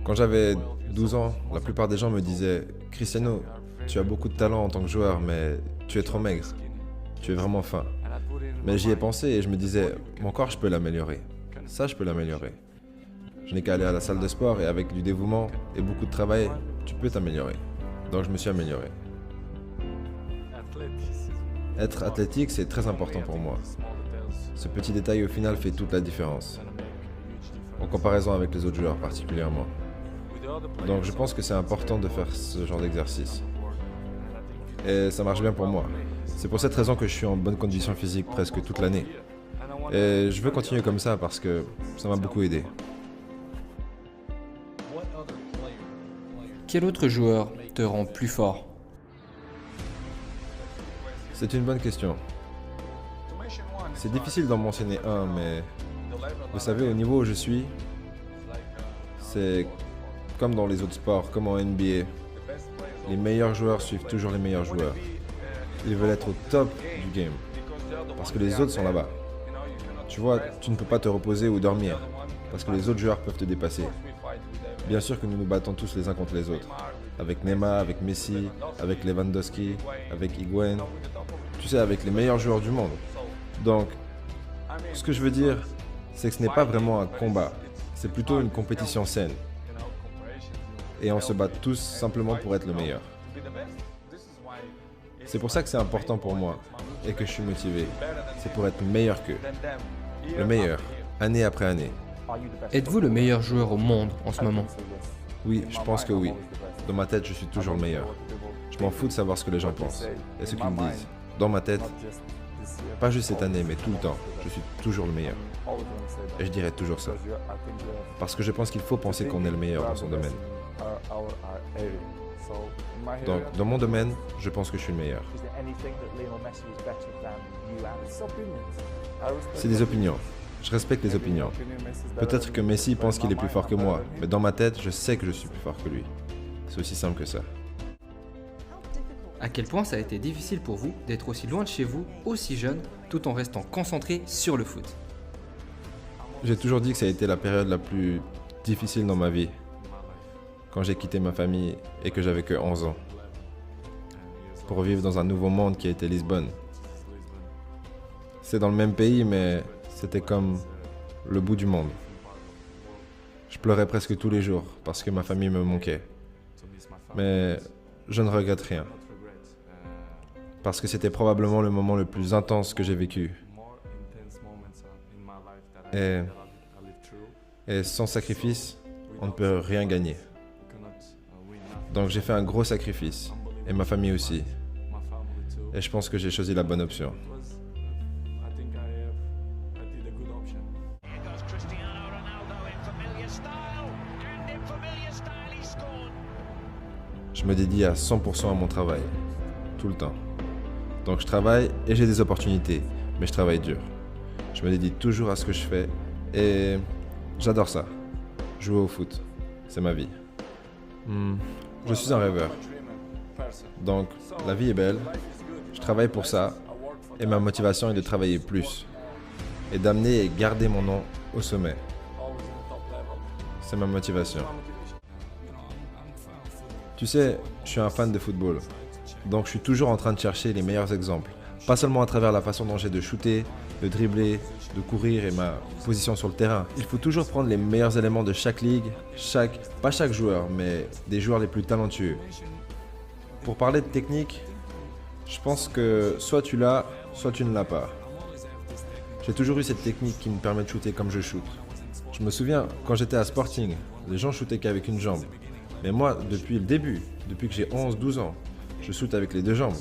Quand j'avais 12 ans, la plupart des gens me disaient Cristiano, tu as beaucoup de talent en tant que joueur, mais tu es trop maigre. Tu es vraiment fin. Mais j'y ai pensé et je me disais, mon corps, je peux l'améliorer. Ça, je peux l'améliorer. Je n'ai qu'à aller à la salle de sport et avec du dévouement et beaucoup de travail, tu peux t'améliorer. Donc je me suis amélioré. Être athlétique, c'est très important pour moi. Ce petit détail au final fait toute la différence, en comparaison avec les autres joueurs particulièrement. Donc je pense que c'est important de faire ce genre d'exercice. Et ça marche bien pour moi. C'est pour cette raison que je suis en bonne condition physique presque toute l'année. Et je veux continuer comme ça parce que ça m'a beaucoup aidé. Quel autre joueur te rend plus fort? C'est une bonne question. C'est difficile d'en mentionner un, mais vous savez, au niveau où je suis, c'est comme dans les autres sports, comme en NBA. Les meilleurs joueurs suivent toujours les meilleurs joueurs. Ils veulent être au top du game, parce que les autres sont là-bas. Tu vois, tu ne peux pas te reposer ou dormir, parce que les autres joueurs peuvent te dépasser. Bien sûr que nous nous battons tous les uns contre les autres. Avec Neymar, avec Messi, avec Lewandowski, avec Higuaín. Tu sais, avec les meilleurs joueurs du monde. Donc, ce que je veux dire, c'est que ce n'est pas vraiment un combat. C'est plutôt une compétition saine. Et on se bat tous simplement pour être le meilleur. C'est pour ça que c'est important pour moi et que je suis motivé. C'est pour être meilleur qu'eux. Le meilleur, année après année. Êtes-vous le meilleur joueur au monde en ce moment? Oui, je pense que oui. Dans ma tête, je suis toujours le meilleur. Je m'en fous de savoir ce que les gens pensent et ce qu'ils me disent. Dans ma tête, pas juste cette année, mais tout le temps, je suis toujours le meilleur. Et je dirais toujours ça. Parce que je pense qu'il faut penser qu'on est le meilleur dans son domaine. Donc, dans mon domaine, je pense que je suis le meilleur. C'est des opinions. Je respecte les opinions. Peut-être que Messi pense qu'il est plus fort que moi, mais dans ma tête, je sais que je suis plus fort que lui. C'est aussi simple que ça. À quel point ça a été difficile pour vous d'être aussi loin de chez vous, aussi jeune, tout en restant concentré sur le foot? J'ai toujours dit que ça a été la période la plus difficile dans ma vie, quand j'ai quitté ma famille et que j'avais que 11 ans, pour vivre dans un nouveau monde qui a été Lisbonne. C'est dans le même pays, mais c'était comme le bout du monde. Je pleurais presque tous les jours parce que ma famille me manquait. Mais je ne regrette rien. Parce que c'était probablement le moment le plus intense que j'ai vécu. Et sans sacrifice, on ne peut rien gagner. Donc j'ai fait un gros sacrifice, et ma famille aussi. Et je pense que j'ai choisi la bonne option. Je me dédie à 100% à mon travail, tout le temps. Donc je travaille et j'ai des opportunités, mais je travaille dur. Je me dédie toujours à ce que je fais et j'adore ça. Jouer au foot, c'est ma vie. Je suis un rêveur. Donc la vie est belle, je travaille pour ça et ma motivation est de travailler plus et d'amener et garder mon nom au sommet. C'est ma motivation. Tu sais, je suis un fan de football, donc je suis toujours en train de chercher les meilleurs exemples. Pas seulement à travers la façon dont j'ai de shooter, de dribbler, de courir et ma position sur le terrain. Il faut toujours prendre les meilleurs éléments de chaque ligue, pas chaque joueur, mais des joueurs les plus talentueux. Pour parler de technique, je pense que soit tu l'as, soit tu ne l'as pas. J'ai toujours eu cette technique qui me permet de shooter comme je shoot. Je me souviens, quand j'étais à Sporting, les gens shootaient qu'avec une jambe. Mais moi, depuis le début, depuis que j'ai 11-12 ans, je shoot avec les deux jambes.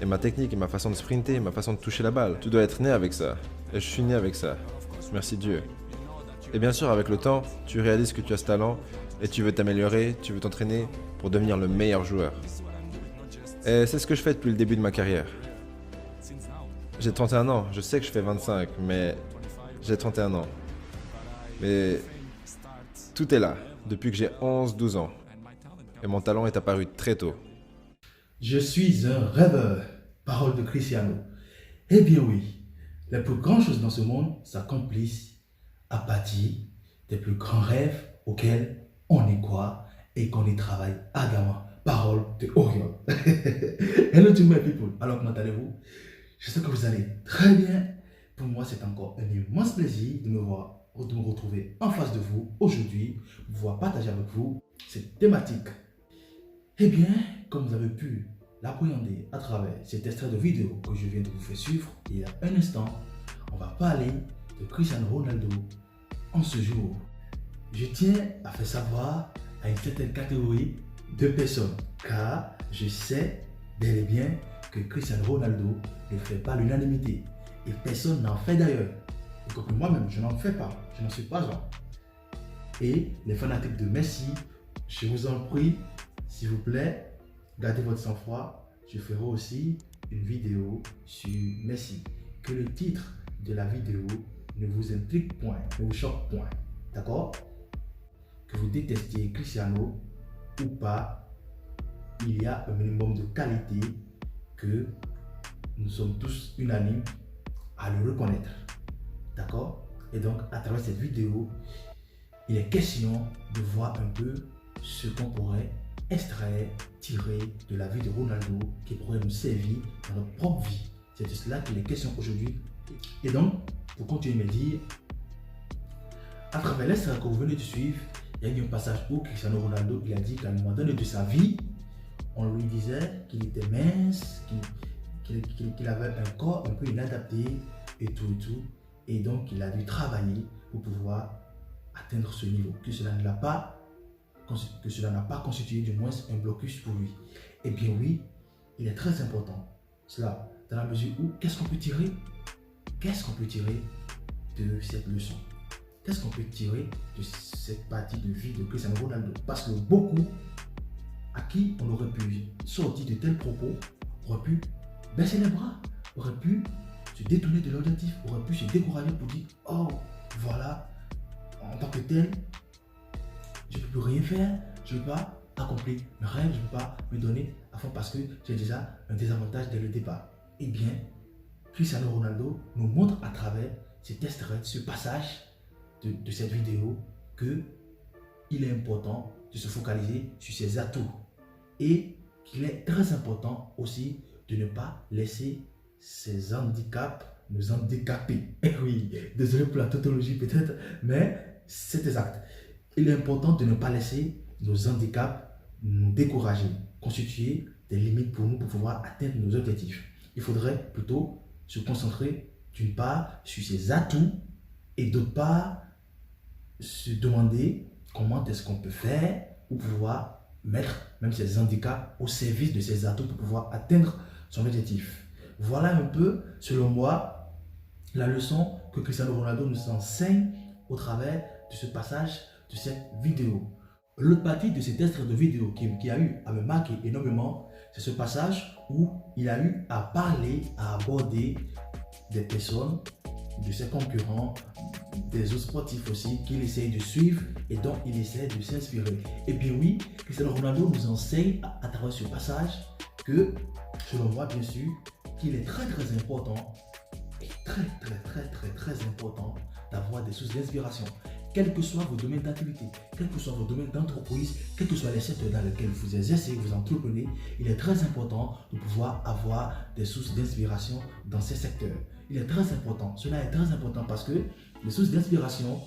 Et ma technique et ma façon de sprinter, ma façon de toucher la balle, tu dois être né avec ça. Et je suis né avec ça. Merci Dieu. Et bien sûr, avec le temps, tu réalises que tu as ce talent et tu veux t'améliorer, tu veux t'entraîner pour devenir le meilleur joueur. Et c'est ce que je fais depuis le début de ma carrière. J'ai 31 ans, je sais que je fais 25, mais j'ai 31 ans. Mais tout est là, depuis que j'ai 11-12 ans. Et mon talent est apparu très tôt. Je suis un rêveur. Parole de Cristiano. Eh bien oui, les plus grandes choses dans ce monde s'accomplissent à partir des plus grands rêves auxquels on on y croit et qu'on y travaille ardemment. Parole de Oriol. Hello to my people. Alors comment allez-vous? Je sais que vous allez très bien. Pour moi, c'est encore un immense plaisir de me retrouver en face de vous aujourd'hui, pouvoir partager avec vous cette thématique. Eh bien, comme vous avez pu l'appréhender à travers cet extrait de vidéo que je viens de vous faire suivre il y a un instant, on va parler de Cristiano Ronaldo en ce jour. Je tiens à faire savoir à une certaine catégorie de personnes, car je sais bel et bien que Cristiano Ronaldo ne fait pas l'unanimité et personne n'en fait d'ailleurs. Y compris moi-même, je n'en fais pas, je n'en suis pas un. Et les fanatiques de Messi, je vous en prie, s'il vous plaît, gardez votre sang-froid. Je ferai aussi une vidéo sur Messi. Que le titre de la vidéo ne vous intrigue point, ne vous choque point. D'accord? Que vous détestiez Cristiano ou pas, il y a un minimum de qualité que nous sommes tous unanimes à le reconnaître. D'accord? Et donc, à travers cette vidéo, il est question de voir un peu ce qu'on pourrait extraire, tirer de la vie de Ronaldo qui pourrait nous servir dans notre propre vie. C'est de cela qu'il est question aujourd'hui. Et donc, pour continuer à me dire, à travers l'extrait que vous venez de suivre, il y a eu un passage où Cristiano Ronaldo il a dit qu'à un moment donné de sa vie, on lui disait qu'il était mince, qu'il avait un corps un peu inadapté et tout. Et donc, il a dû travailler pour pouvoir atteindre ce niveau, que cela n'a pas constitué du moins un blocus pour lui. Eh bien oui, il est très important. Cela, dans la mesure où, qu'est-ce qu'on peut tirer de cette leçon? Qu'est-ce qu'on peut tirer de cette partie de vie de Cristiano Ronaldo? Parce que beaucoup, à qui on aurait pu sortir de tels propos, auraient pu baisser les bras, auraient pu se détourner de l'objectif, auraient pu se décourager pour dire « Oh, voilà, en tant que tel, je ne peux plus rien faire, je ne peux pas accomplir mes rêves, je ne peux pas me donner à fond parce que j'ai déjà un désavantage dès le départ. » Eh bien, Cristiano Ronaldo nous montre à travers cet extrait, ce passage de cette vidéo, qu'il est important de se focaliser sur ses atouts et qu'il est très important aussi de ne pas laisser ses handicaps nous handicaper. Eh oui, désolé pour la tautologie peut-être, mais c'est exact. Il est important de ne pas laisser nos handicaps nous décourager, constituer des limites pour nous pour pouvoir atteindre nos objectifs. Il faudrait plutôt se concentrer d'une part sur ses atouts et d'autre part se demander comment est-ce qu'on peut faire pour pouvoir mettre même ses handicaps au service de ses atouts pour pouvoir atteindre son objectif. Voilà un peu, selon moi, la leçon que Cristiano Ronaldo nous enseigne au travers de ce passage de cette vidéo. L'autre partie de cet extrait de vidéo qui a eu à me marquer énormément, c'est ce passage où il a eu à parler, à aborder des personnes, de ses concurrents, des autres sportifs aussi, qu'il essaye de suivre et dont il essaie de s'inspirer. Et bien oui, Cristiano Ronaldo nous enseigne à travers ce passage que, selon moi bien sûr, qu'il est très important et très important d'avoir des sources d'inspiration. Quels que soient vos domaines d'activité, quels que soient vos domaines d'entreprise, quels que soient les secteurs dans lesquels vous exercez, vous entreprenez, il est très important de pouvoir avoir des sources d'inspiration dans ces secteurs. Il est très important, cela est très important parce que les sources d'inspiration,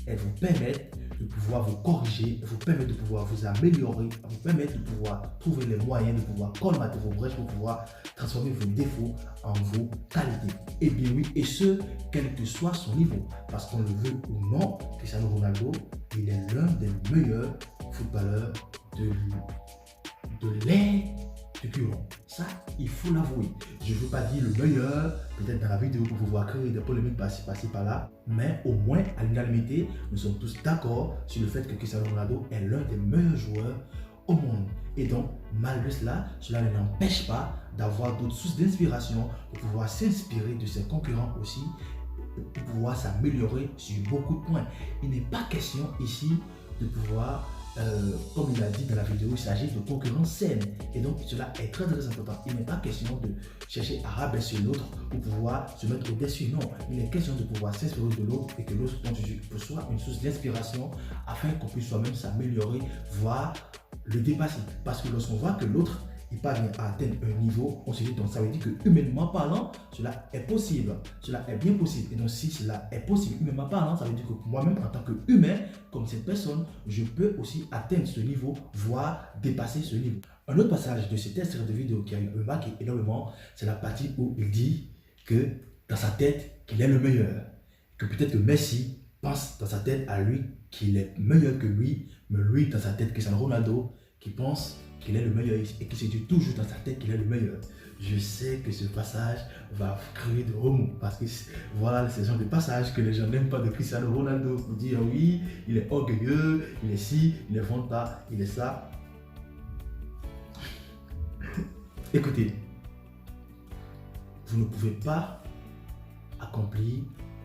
elles vous permettent de pouvoir vous corriger, elles vous permettent de pouvoir vous améliorer, elles vous permettent de pouvoir trouver les moyens de pouvoir colmater vos brèches pour pouvoir transformer vos défauts en vos qualités. Et bien oui, et ce, quel que soit son niveau, parce qu'on le veut ou non, Cristiano Ronaldo, il est l'un des meilleurs footballeurs de l'ère du current. Ça, il faut l'avouer. Je ne veux pas dire le meilleur, peut-être dans la vidéo pour pouvoir créer des polémiques par-ci, par-là, mais au moins, à l'unanimité, nous sommes tous d'accord sur le fait que Cristiano Ronaldo est l'un des meilleurs joueurs au monde. Et donc, malgré cela, cela ne l'empêche pas d'avoir d'autres sources d'inspiration, de pouvoir s'inspirer de ses concurrents aussi, pour pouvoir s'améliorer sur beaucoup de points. Il n'est pas question ici de pouvoir comme il a dit dans la vidéo, il s'agit de concurrence saine. Et donc, cela est très très important. Il n'est pas question de chercher à rabaisser l'autre pour pouvoir se mettre au-dessus. Non, il est question de pouvoir s'inspirer de l'autre et que l'autre soit une source d'inspiration afin qu'on puisse soi-même s'améliorer, voire le dépasser. Parce que lorsqu'on voit que l'autre il parvient à atteindre un niveau, on se dit donc ça veut dire que humainement parlant, cela est possible, cela est bien possible. Et donc si cela est possible humainement parlant, ça veut dire que moi-même en tant qu'humain, comme cette personne, je peux aussi atteindre ce niveau, voire dépasser ce niveau. Un autre passage de cet extrait de vidéo qui a eu marqué énormément, c'est la partie où il dit que dans sa tête, qu'il est le meilleur. Que peut-être que Messi pense dans sa tête à lui qu'il est meilleur que lui, mais lui dans sa tête, Cristiano Ronaldo, qui pense qu'il est le meilleur et qui se dit toujours dans sa tête qu'il est le meilleur. Je sais que ce passage va créer de remous parce que voilà ce genre de passage que les gens n'aiment pas de Cristiano Ronaldo pour dire oui, il est orgueilleux, il est ci, il est vanta, il est ça. Écoutez, vous ne pouvez pas accomplir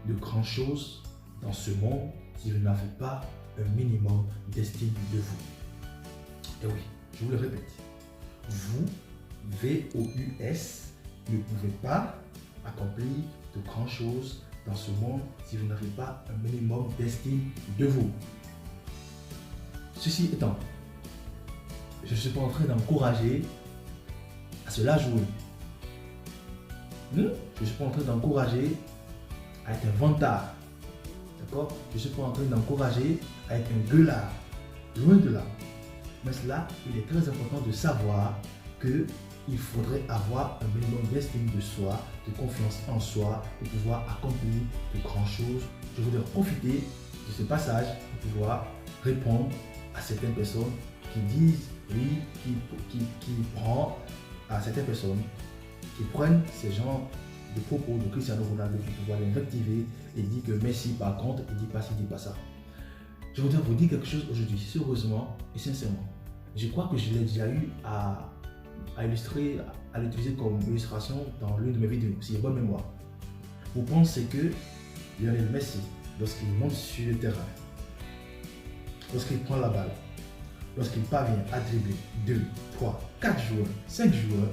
de grandes choses dans ce monde si vous n'avez pas un minimum d'estime de vous. Et oui, je vous le répète, vous, VOUS, ne pouvez pas accomplir de grandes choses dans ce monde si vous n'avez pas un minimum d'estime de vous. Ceci étant, je ne suis pas en train d'encourager à se la jouer. Je ne suis pas en train d'encourager à être un vantard. D'accord? Je ne suis pas en train d'encourager à être un gueulard. Loin de là. Mais cela, il est très important de savoir qu'il faudrait avoir un minimum d'estime de soi, de confiance en soi, pour pouvoir accomplir de grandes choses. Je voudrais profiter de ce passage pour pouvoir répondre à certaines personnes qui disent oui, qui prennent à certaines personnes qui prennent ces genres de propos de Cristiano Ronaldo pour pouvoir l'invectiver et dire que Messi par contre, il dit pas ci, il dit pas ça. Je voudrais vous dire quelque chose aujourd'hui, sérieusement et sincèrement. Je crois que je l'ai déjà eu à illustrer, à l'utiliser comme illustration dans l'une de mes vidéos, si j'ai bonne mémoire. Vous pensez que Lionel Messi, lorsqu'il monte sur le terrain, lorsqu'il prend la balle, lorsqu'il parvient à dribbler 2, 3, 4 joueurs, 5 joueurs,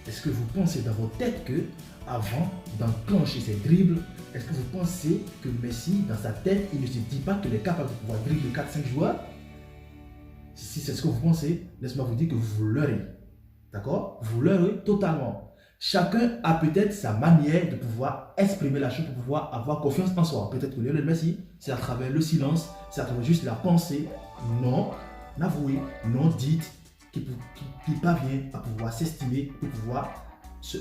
est-ce que vous pensez dans votre tête que avant d'enclencher ces dribbles, est-ce que vous pensez que Messi, dans sa tête, il ne se dit pas qu'il est capable de pouvoir dribbler 4-5 joueurs? Si c'est ce que vous pensez, laisse-moi vous dire que vous leurrez. D'accord? Vous leurrez totalement. Chacun a peut-être sa manière de pouvoir exprimer la chose, pour pouvoir avoir confiance en soi. Peut-être que Lionel Messi, c'est à travers le silence, c'est à travers juste la pensée. Non, avouez, non dites, qui parvient à pouvoir s'estimer pour pouvoir se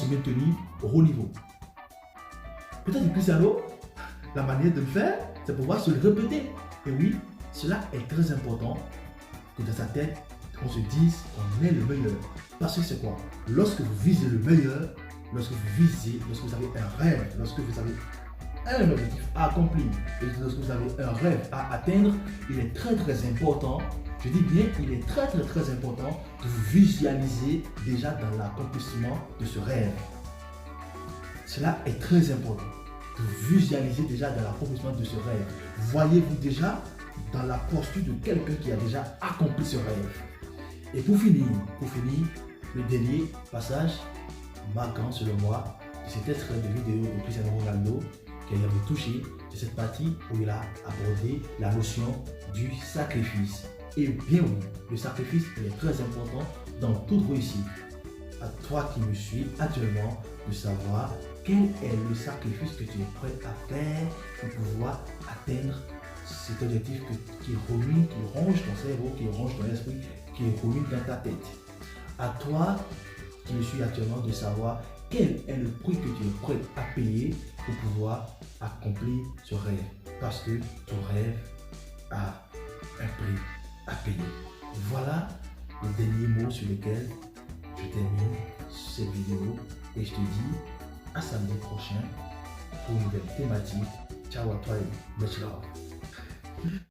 maintenir au haut niveau. Peut-être que Cristiano, la manière de le faire, c'est pouvoir se le répéter. Et oui, cela est très important que dans sa tête, on se dise qu'on est le meilleur. Parce que c'est quoi? Lorsque vous visez le meilleur, lorsque vous avez un rêve, lorsque vous avez un objectif à accomplir, et lorsque vous avez un rêve à atteindre, il est très très important, je dis bien, il est très très très important de vous visualiser déjà dans l'accomplissement de ce rêve. Cela est très important, de vous visualiser déjà dans l'accomplissement de ce rêve. Voyez-vous déjà dans la posture de quelqu'un qui a déjà accompli ce rêve. Et pour finir, le dernier passage marquant selon moi de cet extrait de vidéo de Cristiano Ronaldo qui avait touché, c'est cette partie où il a abordé la notion du sacrifice. Et bien oui, le sacrifice il est très important dans toute réussite. À toi qui me suis actuellement de savoir quel est le sacrifice que tu es prêt à faire pour pouvoir atteindre cet objectif qui ronge ton cerveau, qui ronge ton esprit, qui rumine dans ta tête. À toi qui me suis actuellement de savoir quel est le prix que tu es prêt à payer pour pouvoir accomplir ce rêve. Parce que ton rêve a un prix à payer. Voilà le dernier mot sur lequel je termine cette vidéo et je te dis à samedi prochain pour une nouvelle thématique. Ciao à toi et much love.